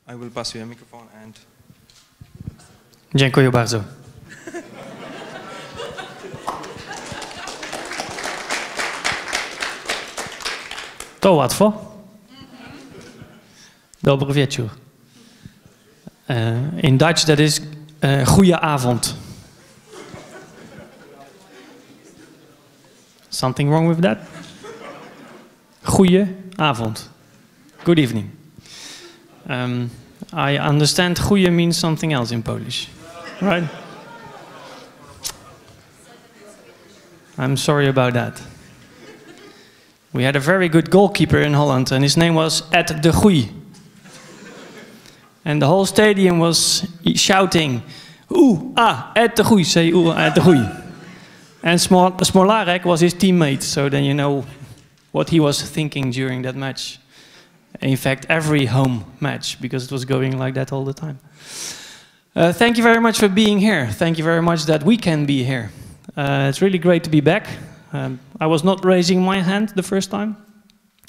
I will pass you a microphone and... Dziękuję bardzo. To łatwo. Dobry wieczór. In Dutch that is goeie avond. Something wrong with that? Goeie avond. Good evening. I understand goeie means something else in Polish, right? I'm sorry about that. We had a very good goalkeeper in Holland, and his name was Ed de Goeie. And the whole stadium was shouting, "Oeh, ah, Ed de Goeie, say oeh, Ed de Goeie." And Smolarek was his teammate, so then you know what he was thinking during that match. In fact, every home match, because it was going like that all the time. Thank you very much for being here. Thank you very much that we can be here. It's really great to be back. I was not raising my hand the first time,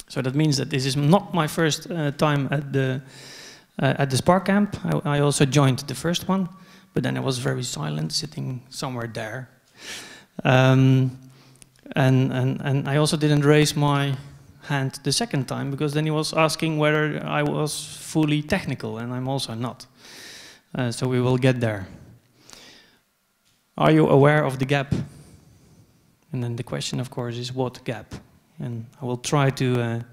so that means that this is not my first time at the Spark Camp. I also joined the first one, but then I was very silent, sitting somewhere there. And I also didn't raise my hand the second time, because then he was asking whether I was fully technical, and I'm also not. So we will get there. Are you aware of the gap? And then the question, of course, is what gap? And I will try to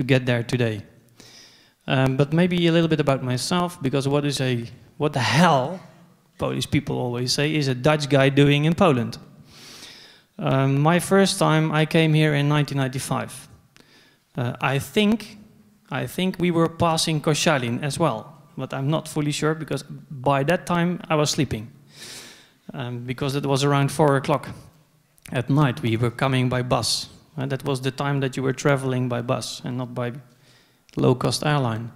get there today. But maybe a little bit about myself, because what the hell, Polish people always say, is a Dutch guy doing in Poland? My first time I came here in 1995. I think we were passing Koszalin as well, but I'm not fully sure, because by that time I was sleeping. Because it was around 4 o'clock at night. We were coming by bus. That was the time that you were traveling by bus and not by low-cost airline.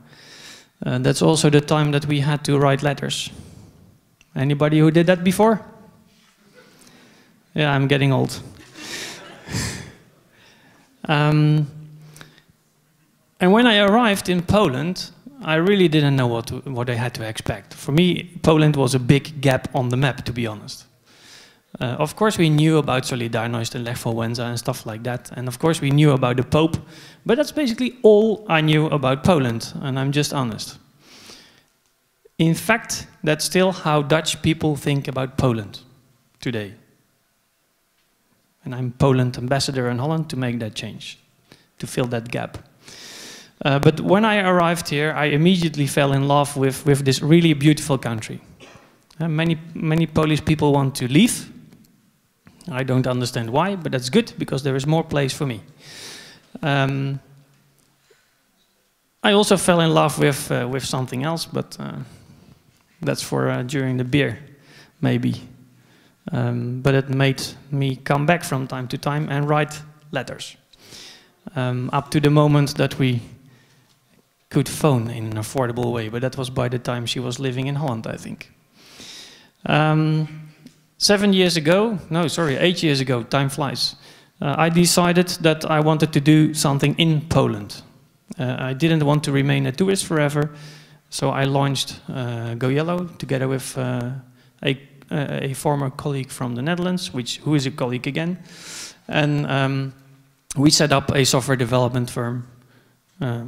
That's also the time that we had to write letters. Anybody who did that before? Yeah, I'm getting old. And when I arrived in Poland, I really didn't know what I had to expect. For me, Poland was a big gap on the map, to be honest. Of course, we knew about Solidarność and Lech Wałęsa and stuff like that. And of course, we knew about the Pope. But that's basically all I knew about Poland, and I'm just honest. In fact, that's still how Dutch people think about Poland today. And I'm Poland ambassador in Holland to make that change, to fill that gap. But when I arrived here, I immediately fell in love with this really beautiful country. Many Polish people want to leave. I don't understand why, but that's good, because there is more place for me. I also fell in love with something else, but that's for during the beer, maybe. But it made me come back from time to time and write letters. Up to the moment that we could phone in an affordable way, but that was by the time she was living in Holland, I think. 8 years ago, time flies. I decided that I wanted to do something in Poland. I didn't want to remain a tourist forever, so I launched Go Yellow together with a former colleague from the Netherlands, who is a colleague again. And we set up a software development firm,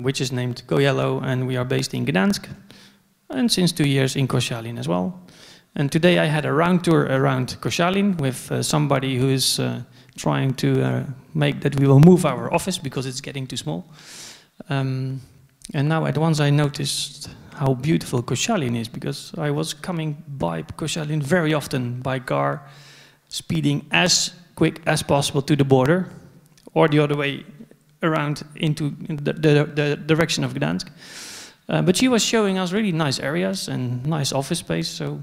which is named Go Yellow, and we are based in Gdansk, and since 2 years in Koszalin as well. And today I had a round tour around Koszalin with somebody who is trying to make that we will move our office because it's getting too small. And now at once I noticed how beautiful Koszalin is, because I was coming by Koszalin very often by car, speeding as quick as possible to the border, or the other way around into the direction of Gdansk. But she was showing us really nice areas and nice office space, so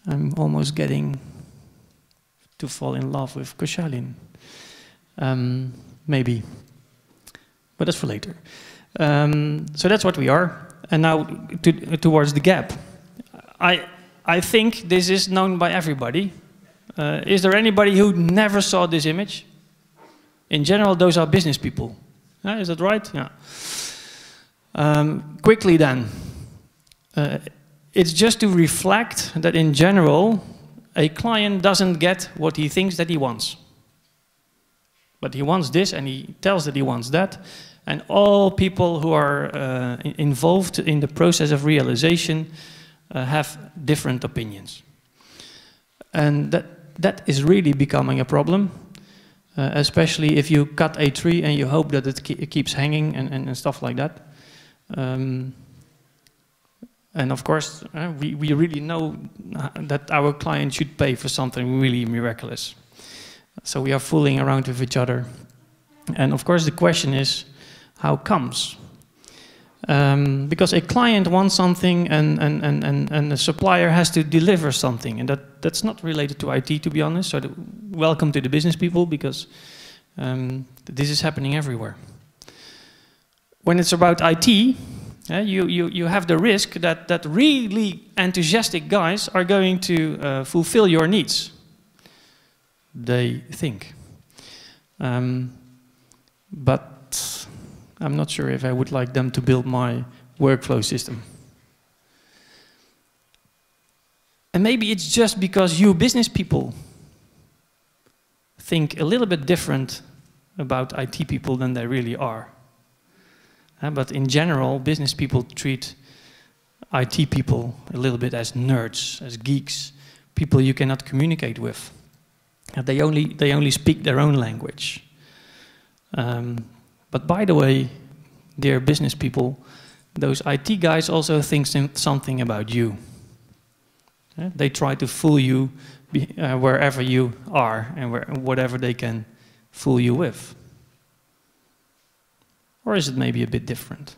I'm almost getting to fall in love with Koszalin. Maybe. But that's for later. So that's what we are. And now towards the gap. I think this is known by everybody. Is there anybody who never saw this image? In general, those are business people. Is that right? Yeah. Quickly then, it's just to reflect that in general, a client doesn't get what he thinks that he wants. But he wants this and he tells that he wants that. And all people who are involved in the process of realization have different opinions. And that is really becoming a problem, especially if you cut a tree and you hope that it keeps hanging and stuff like that. And of course, we really know that our client should pay for something really miraculous. So we are fooling around with each other. And of course, the question is, how comes? Because a client wants something and a supplier has to deliver something. And that's not related to IT, to be honest. So welcome to the business people, because this is happening everywhere. When it's about IT, you have the risk that really enthusiastic guys are going to fulfill your needs. They think. But I'm not sure if I would like them to build my workflow system. And maybe it's just because you business people think a little bit different about IT people than they really are. But in general, business people treat IT people a little bit as nerds, as geeks, people you cannot communicate with. They only speak their own language. But by the way, dear business people, those IT guys also think something about you. They try to fool you wherever you are and whatever they can fool you with. Or is it maybe a bit different?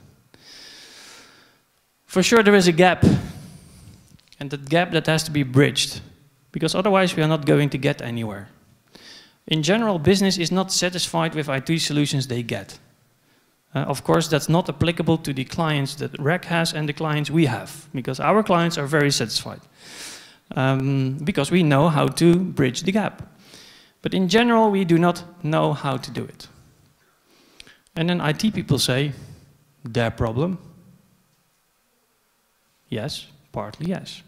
For sure there is a gap, and that gap that has to be bridged, because otherwise we are not going to get anywhere. In general, business is not satisfied with IT solutions they get. Of course, that's not applicable to the clients that REC has and the clients we have, because our clients are very satisfied, because we know how to bridge the gap. But in general, we do not know how to do it. And then IT people say, their problem? Yes, partly yes.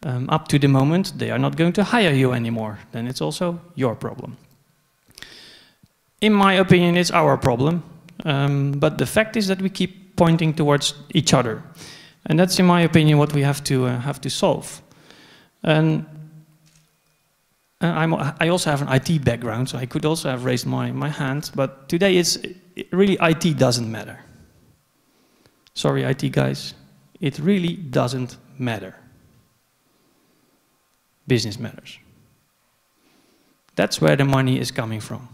Up to the moment they are not going to hire you anymore, then it's also your problem. In my opinion, it's our problem, but the fact is that we keep pointing towards each other. And that's, in my opinion, what we have to solve. And I also have an IT background, so I could also have raised my hand, but today really IT doesn't matter. Sorry, IT guys, it really doesn't matter. Business matters. That's where the money is coming from.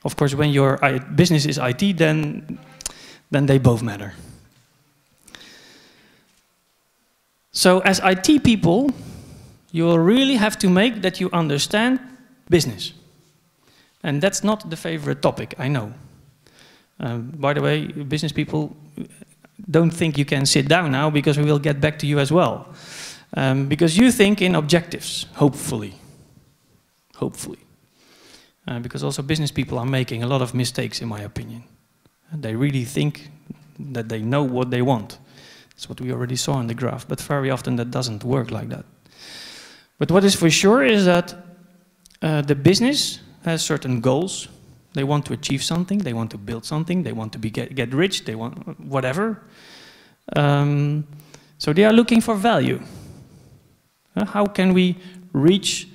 Of course, when your business is IT, then they both matter. So as IT people, you will really have to make that you understand business. And that's not the favorite topic, I know. By the way, business people, don't think you can sit down now, because we will get back to you as well. Because you think in objectives, hopefully. Hopefully. Because also business people are making a lot of mistakes, in my opinion. They really think that they know what they want. That's what we already saw in the graph, but very often that doesn't work like that. But what is for sure is that the business has certain goals. They want to achieve something, they want to build something, they want to get rich, they want whatever. So they are looking for value. How can we reach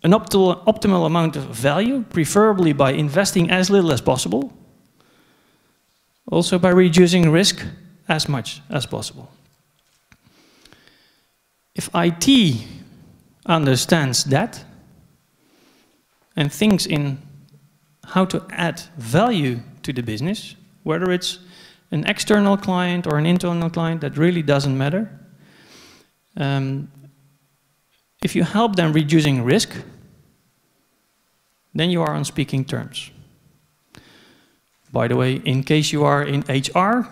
an optimal amount of value, preferably by investing as little as possible, also by reducing risk as much as possible. If IT understands that and thinks in how to add value to the business, whether it's an external client or an internal client, that really doesn't matter. If you help them reducing risk, then you are on speaking terms. By the way, in case you are in HR,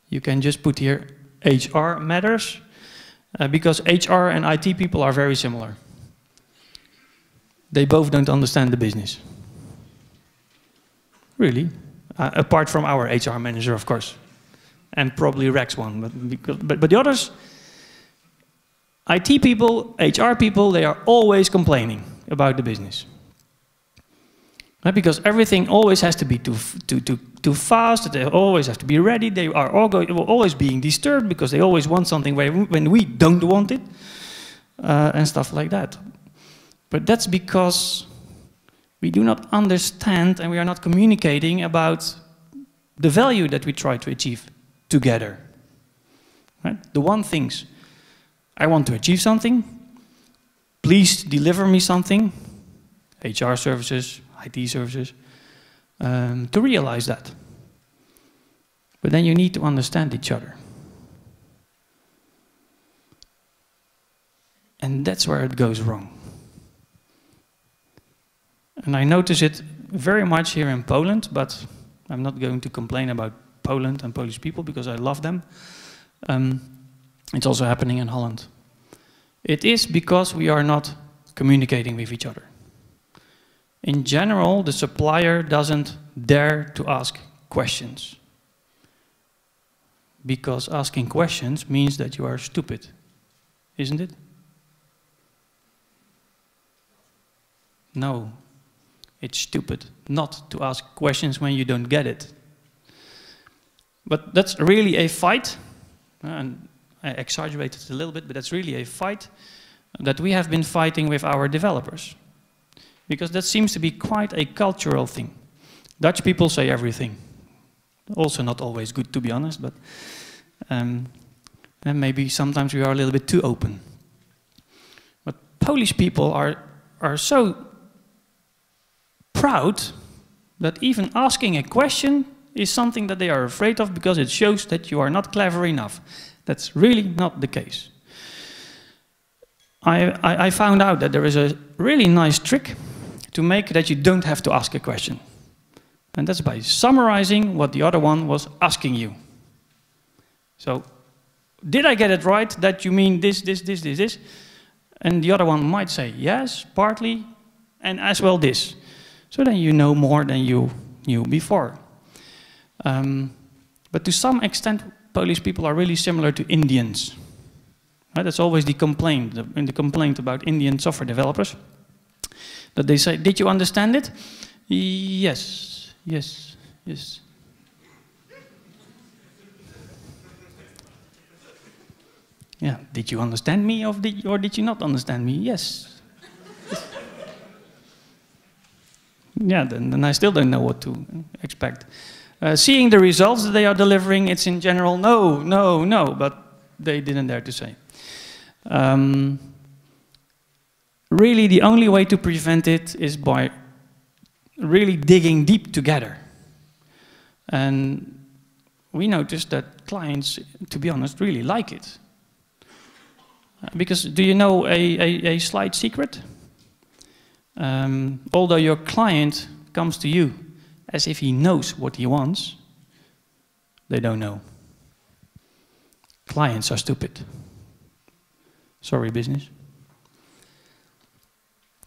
you can just put here HR matters, because HR and IT people are very similar. They both don't understand the business. Really. apart from our HR manager, of course, and probably Rex one. But the others, IT people, HR people, they are always complaining about the business. Right? Because everything always has to be too fast, they always have to be ready, they are always being disturbed because they always want something when we don't want it, and stuff like that. But that's because we do not understand and we are not communicating about the value that we try to achieve together. Right? The one things, I want to achieve something, please deliver me something, HR services, IT services, to realize that. But then you need to understand each other. And that's where it goes wrong. And I notice it very much here in Poland, but I'm not going to complain about Poland and Polish people because I love them. It's also happening in Holland. It is because we are not communicating with each other. In general, the supplier doesn't dare to ask questions. Because asking questions means that you are stupid, isn't it? No, it's stupid not to ask questions when you don't get it. But that's really a fight, and I exaggerated a little bit, but that's really a fight that we have been fighting with our developers. Because that seems to be quite a cultural thing. Dutch people say everything. Also not always good, to be honest, but and maybe sometimes we are a little bit too open. But Polish people are so proud that even asking a question is something that they are afraid of because it shows that you are not clever enough. That's really not the case. I found out that there is a really nice trick to make that you don't have to ask a question. And that's by summarizing what the other one was asking you. So, did I get it right that you mean this? And the other one might say, yes, partly, and as well this. So then you know more than you knew before. But to some extent, Polish people are really similar to Indians. Right? That's always the complaint about Indian software developers. That they say, did you understand it? Yes, yes, yes. Yeah, did you understand me or did you not understand me? Yes. Yeah, then I still don't know what to expect. Seeing the results that they are delivering, it's in general, no, but they didn't dare to say. Really, the only way to prevent it is by really digging deep together. And we noticed that clients, to be honest, really like it. Because do you know a slight secret? Although your client comes to you as if he knows what he wants, they don't know. Clients are stupid. Sorry, business.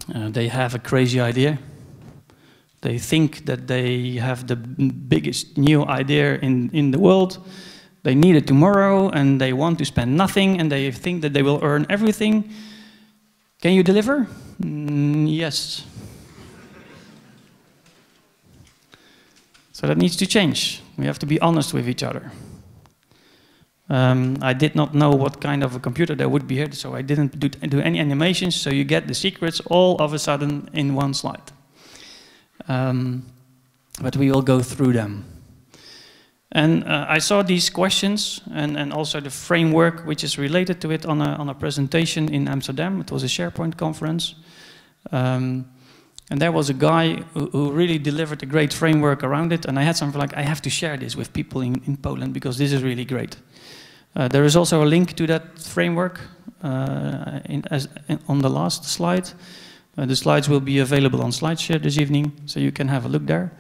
They have a crazy idea. They think that they have the biggest new idea in the world. They need it tomorrow, and they want to spend nothing, and they think that they will earn everything. Can you deliver? Yes. So that needs to change. We have to be honest with each other. I did not know what kind of a computer there would be here, so I didn't do any animations, so you get the secrets all of a sudden in one slide. But we will go through them. And I saw these questions and also the framework which is related to it on a presentation in Amsterdam. It was a SharePoint conference. And there was a guy who really delivered a great framework around it, and I had something like, I have to share this with people in Poland because this is really great. There is also a link to that framework on the last slide. The slides will be available on SlideShare this evening, so you can have a look there.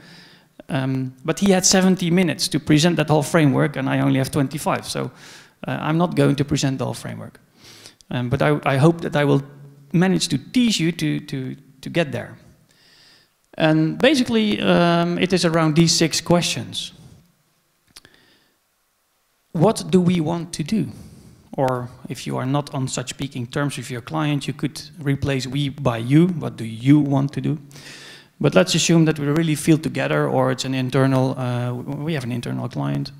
But he had 70 minutes to present that whole framework, and I only have 25, so I'm not going to present the whole framework. But I hope that I will manage to tease you to get there. And basically, it is around these 6 questions. What do we want to do? Or if you are not on such speaking terms with your client, you could replace we by you. What do you want to do? But let's assume that we really feel together, or it's an internal, we have an internal client.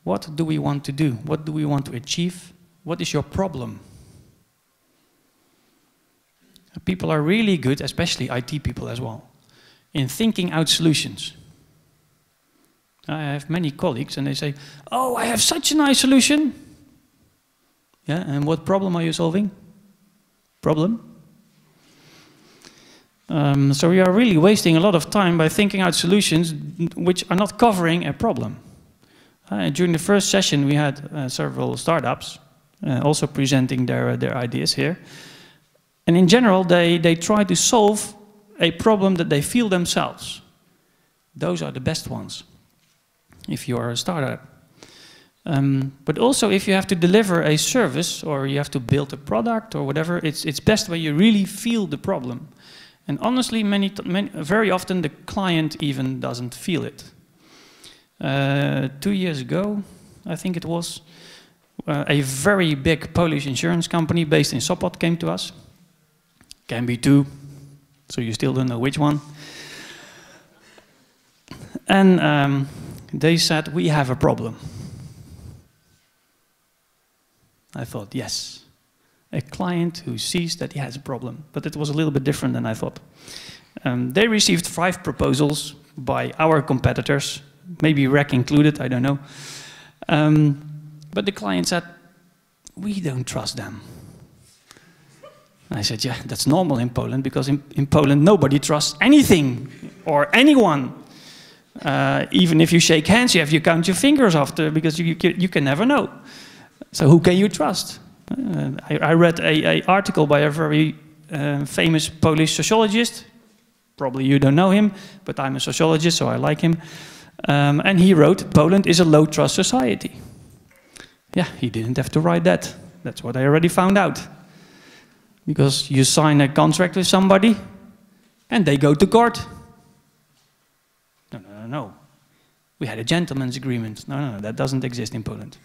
What do we want to do? What do we want to achieve? What is your problem? People are really good, especially IT people as well, in thinking out solutions. I have many colleagues and they say, oh, I have such a nice solution. Yeah, and what problem are you solving? Problem? So we are really wasting a lot of time by thinking out solutions which are not covering a problem. During the first session we had several startups also presenting their ideas here. And in general they try to solve a problem that they feel themselves. Those are the best ones if you are a startup. But also if you have to deliver a service or you have to build a product or whatever, it's best when you really feel the problem. And honestly, very often the client even doesn't feel it. 2 years ago, I think it was, a very big Polish insurance company based in Sopot came to us. Can be 2, so you still don't know which one. And they said, we have a problem. I thought, yes, a client who sees that he has a problem. But it was a little bit different than I thought. They received 5 proposals by our competitors, maybe REC included, I don't know. But the client said, we don't trust them. I said, yeah, that's normal in Poland, because in Poland nobody trusts anything or anyone. Even if you shake hands, you count your fingers after, because you can never know. So who can you trust? I read an article by a very famous Polish sociologist. Probably you don't know him, but I'm a sociologist, so I like him. And he wrote, Poland is a low-trust society. Yeah, he didn't have to write that. That's what I already found out. Because you sign a contract with somebody, and they go to court. No. We had a gentleman's agreement. No, that doesn't exist in Poland.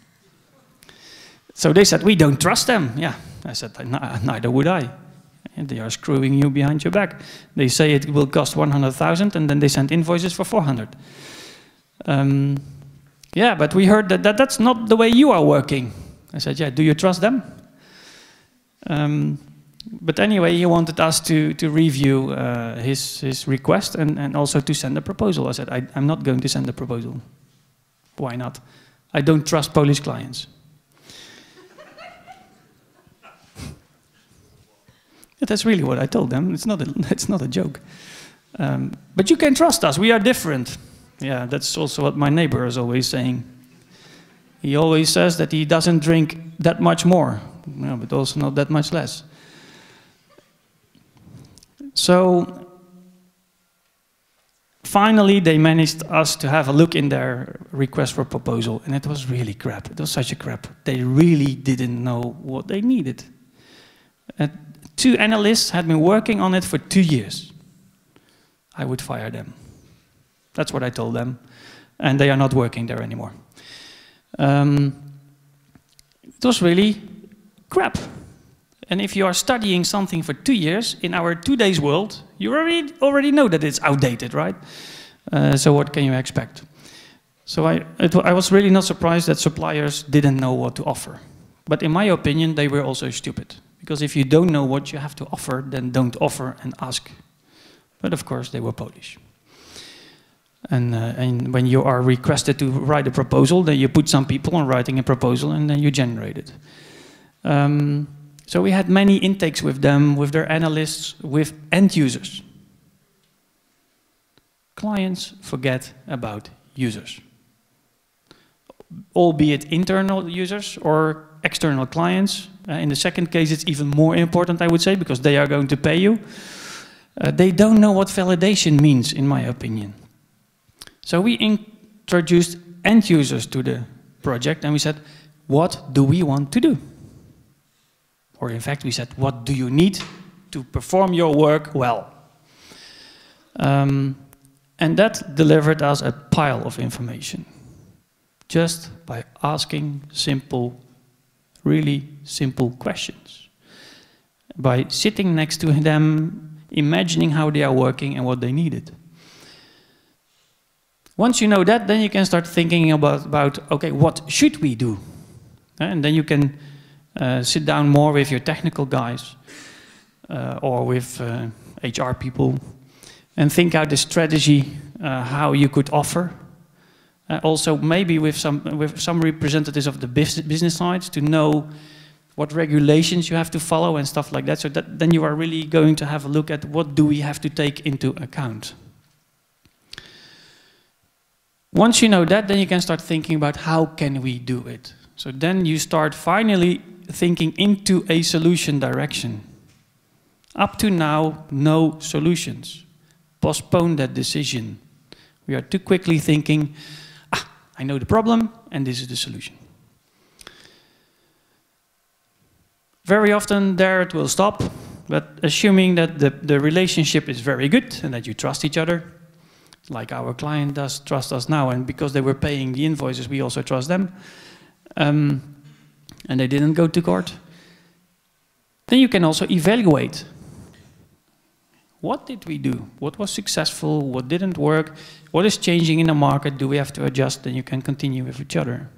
So they said, we don't trust them. Yeah, I said, neither would I. And they are screwing you behind your back. They say it will cost 100,000, and then they send invoices for 400. Yeah, but we heard that that's not the way you are working. I said, yeah, do you trust them? But anyway, he wanted us to review his request and also to send a proposal. I said, I'm not going to send a proposal. Why not? I don't trust Polish clients. That's really what I told them. It's not a joke. But you can trust us. We are different. Yeah, that's also what my neighbor is always saying. He always says that he doesn't drink that much more, but also not that much less. So finally, they managed us to have a look in their request for proposal, and it was really crap. It was such a crap. They really didn't know what they needed. 2 analysts had been working on it for 2 years. I would fire them. That's what I told them. And they are not working there anymore. It was really crap. And if you are studying something for 2 years, in our 2 days world, you already know that it's outdated, right? So what can you expect? So I was really not surprised that suppliers didn't know what to offer. But in my opinion, they were also stupid. Because if you don't know what you have to offer, then don't offer and ask. But of course, they were Polish. And when you are requested to write a proposal, then you put some people on writing a proposal and then you generate it. So we had many intakes with them, with their analysts, with end users. Clients forget about users. Albeit internal users or external clients. In the second case, it's even more important, I would say, because they are going to pay you. They don't know what validation means, in my opinion. So we introduced end users to the project and we said, what do we want to do? Or in fact, we said, what do you need to perform your work well? And that delivered us a pile of information, just by asking simple, really simple questions. By sitting next to them, imagining how they are working and what they needed. Once you know that, then you can start thinking about okay, what should we do? And then you can sit down more with your technical guys or with HR people and think out the strategy how you could offer. Also maybe with some representatives of the business sides to know what regulations you have to follow and stuff like that. So that then you are really going to have a look at what do we have to take into account. Once you know that, then you can start thinking about how can we do it. So then you start finally thinking into a solution direction. Up to now, no solutions. Postpone that decision. We are too quickly thinking, I know the problem and this is the solution. Very often there it will stop, but assuming that the relationship is very good and that you trust each other, like our client does trust us now, and because they were paying the invoices, we also trust them, and they didn't go to court, then you can also evaluate. What did we do? What was successful? What didn't work? What is changing in the market? Do we have to adjust? Then you can continue with each other.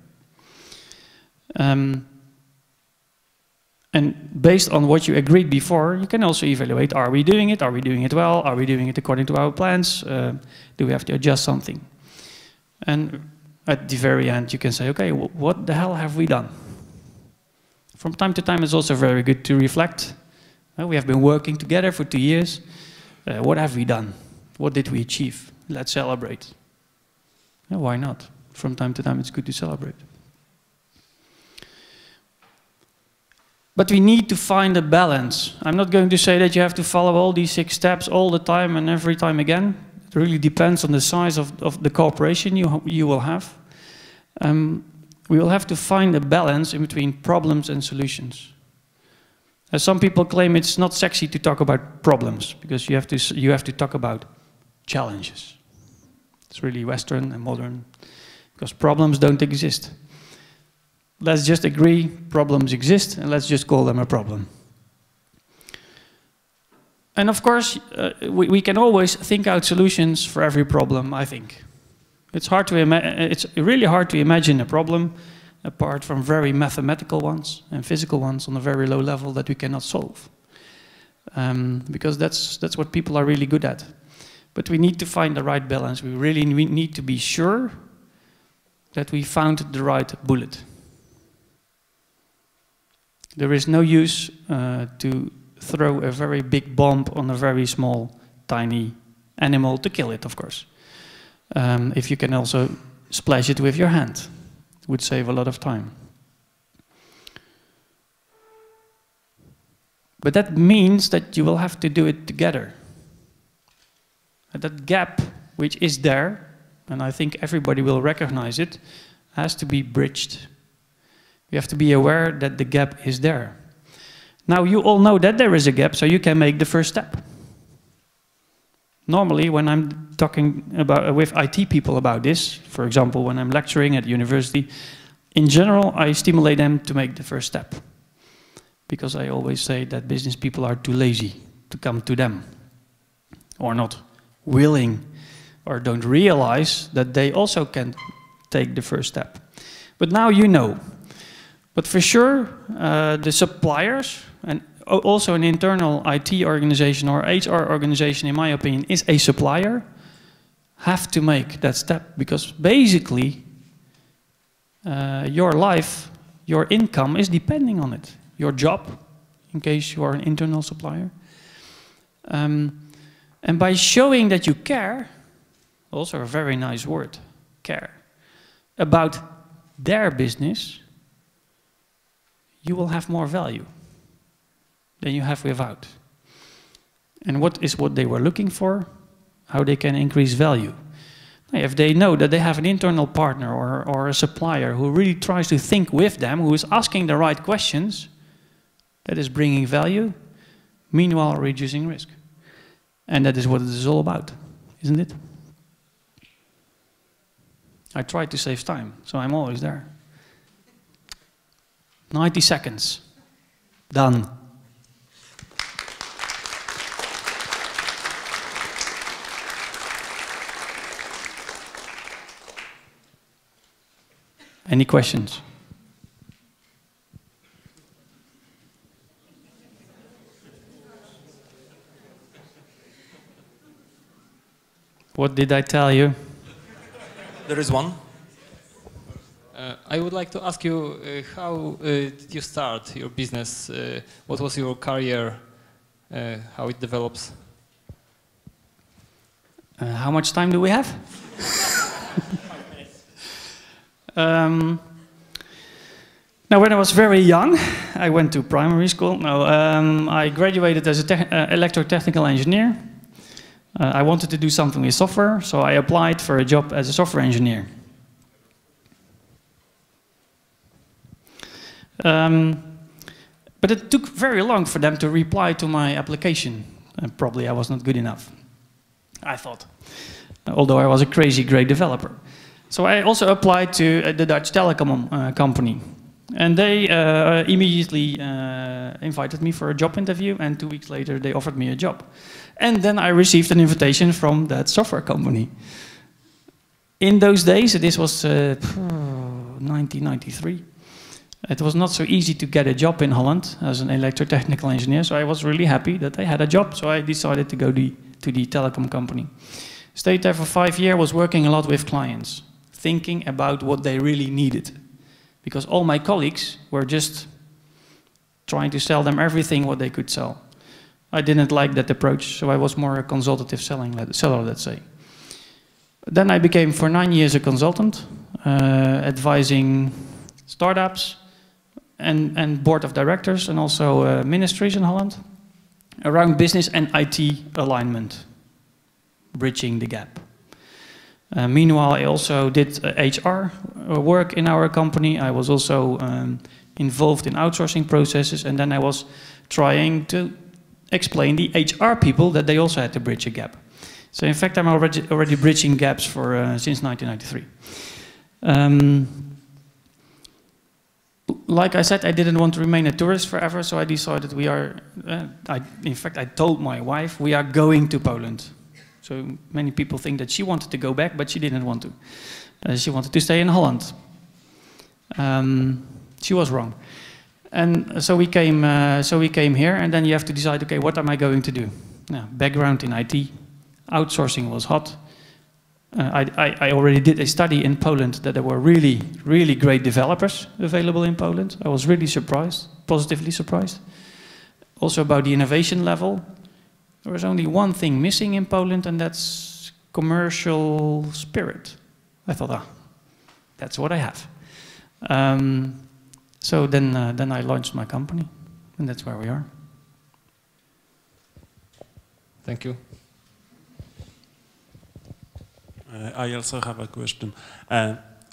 And based on what you agreed before, you can also evaluate, are we doing it? Are we doing it well? Are we doing it according to our plans? Do we have to adjust something? And at the very end, you can say, okay, what the hell have we done? From time to time, it's also very good to reflect. We have been working together for 2 years. What have we done? What did we achieve? Let's celebrate. Why not? From time to time, it's good to celebrate. But we need to find a balance. I'm not going to say that you have to follow all these 6 steps all the time and every time again. It really depends on the size of the cooperation you will have. We will have to find a balance in between problems and solutions. Some people claim it's not sexy to talk about problems because you have to talk about challenges. It's really Western and modern because problems don't exist. Let's just agree problems exist and let's just call them a problem. And of course, we can always think out solutions for every problem, I think. It's really hard to imagine a problem apart from very mathematical ones and physical ones on a very low level that we cannot solve. Because that's what people are really good at. But we need to find the right balance. We really need to be sure that we found the right bullet. There is no use to throw a very big bomb on a very small, tiny animal to kill it, of course. If you can also splash it with your hand, it would save a lot of time. But that means that you will have to do it together. And that gap, which is there, and I think everybody will recognize it, has to be bridged. You have to be aware that the gap is there. Now you all know that there is a gap, so you can make the first step. Normally, when I'm talking with IT people about this, for example, when I'm lecturing at university, in general, I stimulate them to make the first step. Because I always say that business people are too lazy to come to them, or not willing, or don't realize that they also can take the first step. But now you know. But for sure, the suppliers, and also an internal IT organization or HR organization, in my opinion, is a supplier, have to make that step. Because basically, your life, your income is depending on it. Your job, in case you are an internal supplier. And by showing that you care, also a very nice word, care, about their business, you will have more value than you have without. And what is what they were looking for? How they can increase value. If they know that they have an internal partner or a supplier who really tries to think with them, who is asking the right questions, that is bringing value, meanwhile reducing risk. And that is what it is all about. isn't it? I try to save time, so I'm always there. 90 seconds. Done. Any questions? What did I tell you? There is one. I would like to ask you, how did you start your business? What was your career? How it develops? How much time do we have? Now, when I was very young, I went to primary school. No, I graduated as an electrotechnical engineer. I wanted to do something with software, so I applied for a job as a software engineer. But it took very long for them to reply to my application. Probably I was not good enough, I thought, although I was a crazy great developer. So I also applied to the Dutch telecom company. And they immediately invited me for a job interview, and 2 weeks later they offered me a job. And then I received an invitation from that software company. In those days, this was 1993, it was not so easy to get a job in Holland as an electrotechnical engineer, so I was really happy that I had a job, so I decided to go to the telecom company. Stayed there for 5 years, was working a lot with clients, thinking about what they really needed. Because all my colleagues were just trying to sell them everything what they could sell. I didn't like that approach, so I was more a consultative seller, let's say. Then I became for 9 years a consultant, advising startups and board of directors and also ministries in Holland around business and IT alignment, bridging the gap. Meanwhile, I also did HR work in our company. I was also involved in outsourcing processes, and then I was trying to explain the HR people that they also had to bridge a gap. So in fact, I'm already bridging gaps for since 1993. Like I said, I didn't want to remain a tourist forever, so I decided in fact, I told my wife, we are going to Poland. So many people think that she wanted to go back, but she didn't want to. She wanted to stay in Holland. She was wrong. And so we came here, and then you have to decide, okay, what am I going to do? Now, background in IT, outsourcing was hot. I already did a study in Poland that there were really, really great developers available in Poland. I was really surprised, positively surprised. Also about the innovation level. There was only one thing missing in Poland, and that's commercial spirit. I thought, that's what I have. So then I launched my company, and that's where we are. Thank you. I also have a question.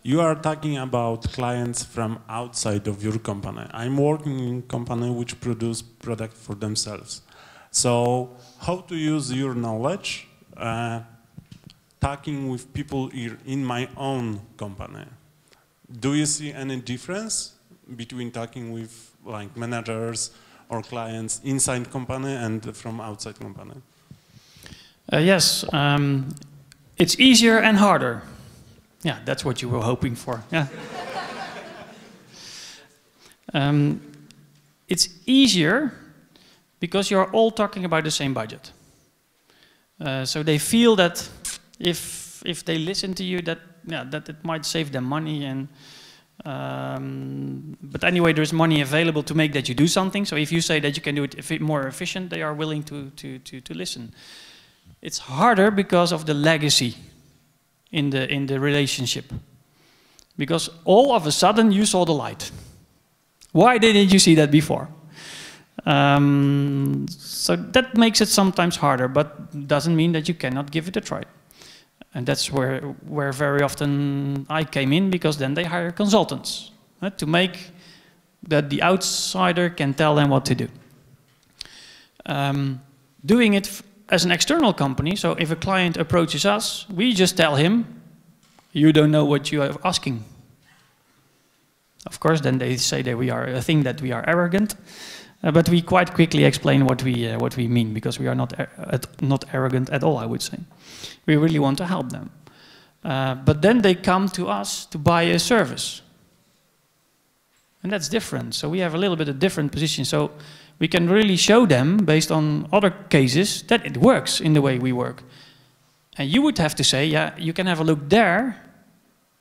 You are talking about clients from outside of your company. I'm working in a company which produce product for themselves. So how to use your knowledge talking with people in my own company? Do you see any difference between talking with like managers or clients inside company and from outside company? Yes, it's easier and harder. Yeah, that's what you were hoping for. Yeah. It's easier because you're all talking about the same budget. So they feel that if they listen to you, that it might save them money. And but anyway, there's money available to make that you do something. So if you say that you can do it more efficient, they are willing to listen. It's harder because of the legacy in the relationship. Because all of a sudden you saw the light. Why didn't you see that before? So that makes it sometimes harder, but doesn't mean that you cannot give it a try. And that's where very often I came in, because then they hire consultants to make that the outsider can tell them what to do. Doing it as an external company, so if a client approaches us, we just tell him, you don't know what you are asking. Of course, then they say that we are that we are arrogant, but we quite quickly explain what we mean, because we are not arrogant at all, I would say. We really want to help them. But then they come to us to buy a service. And that's different. So we have a little bit of different position. So we can really show them, based on other cases, that it works in the way we work. And you would have to say, yeah, you can have a look there.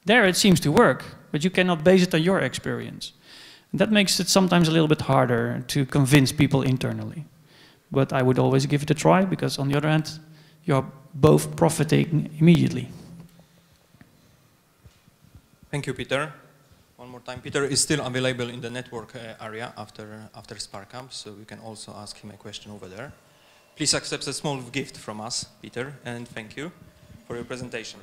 There it seems to work, but you cannot base it on your experience. And that makes it sometimes a little bit harder to convince people internally. But I would always give it a try, because on the other hand, you're both profiting immediately. Thank you, Peter. One more time. Peter is still available in the network area after Spark Camp, so you can also ask him a question over there. Please accept a small gift from us, Peter, and thank you for your presentation.